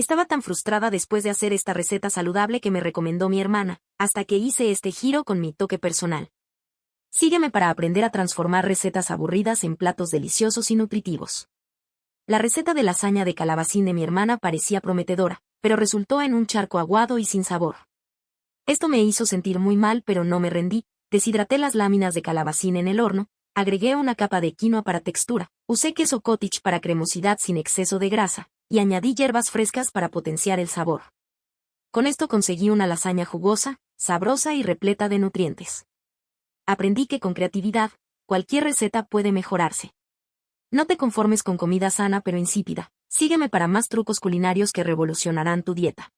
Estaba tan frustrada después de hacer esta receta saludable que me recomendó mi hermana, hasta que hice este giro con mi toque personal. Sígueme para aprender a transformar recetas aburridas en platos deliciosos y nutritivos. La receta de lasaña de calabacín de mi hermana parecía prometedora, pero resultó en un charco aguado y sin sabor. Esto me hizo sentir muy mal, pero no me rendí. Deshidraté las láminas de calabacín en el horno, agregué una capa de quinoa para textura, usé queso cottage para cremosidad sin exceso de grasa, y añadí hierbas frescas para potenciar el sabor. Con esto conseguí una lasaña jugosa, sabrosa y repleta de nutrientes. Aprendí que con creatividad, cualquier receta puede mejorarse. No te conformes con comida sana pero insípida. Sígueme para más trucos culinarios que revolucionarán tu dieta.